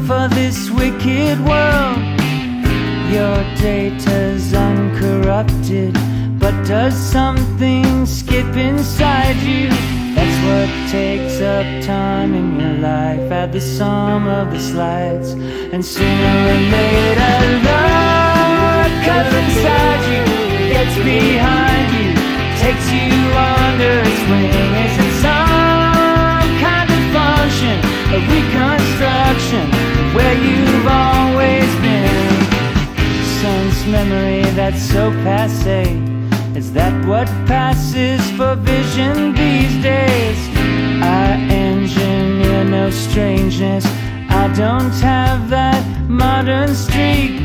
for this wicked world. Your data's uncorrupted, but does something skip inside you? That's what takes up time in your life. Add the sum of the slides, and sooner or later love comes inside you, gets behind you, takes you under its wing. Is it some kind of function, a reconstruction of where you've always been? Sense memory that's so passé, is that what passes for vision these days? I engineer no strangeness, I don't have that modern streak.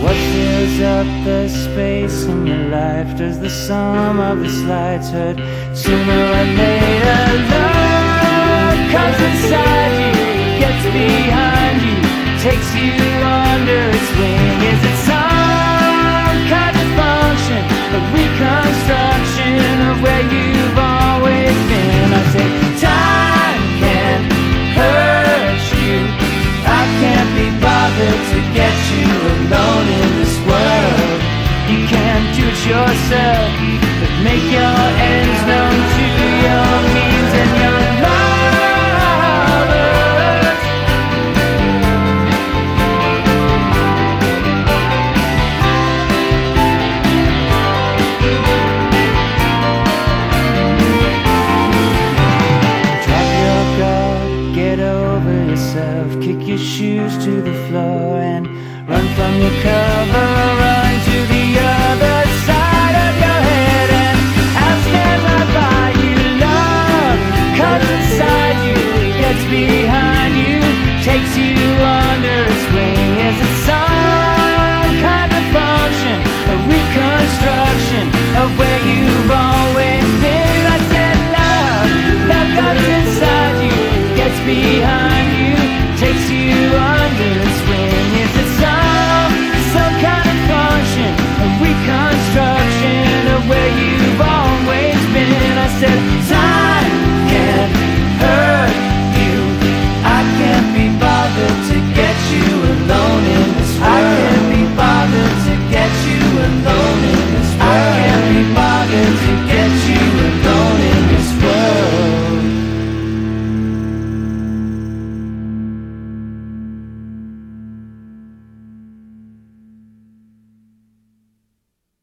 What fills up the space in your life? Does the sum of the slides hurt? Sooner or later love comes inside you, gets behind you, takes you under its wing. Is it some kind of function, a reconstruction of where you've always been? I say time can't hurt you, I can't be bothered to get you alone in this world. You can't do it yourself, but make your ends known to your means and your lovers. Drop your guard, get over yourself, kick your shoes to the floor and run from your cover, run to the other side of your head, and I'll stand right by you. Love comes inside you, gets behind you, takes you under its wing. Is it some kind of function, a reconstruction of where you've always been? I said love comes inside you, gets behind you, takes you under its wing. Is it some kind of function, a reconstruction of where you've always been? I said time can't hurt you, I can't be bothered to get you alone in this world. I can't be bothered to get you alone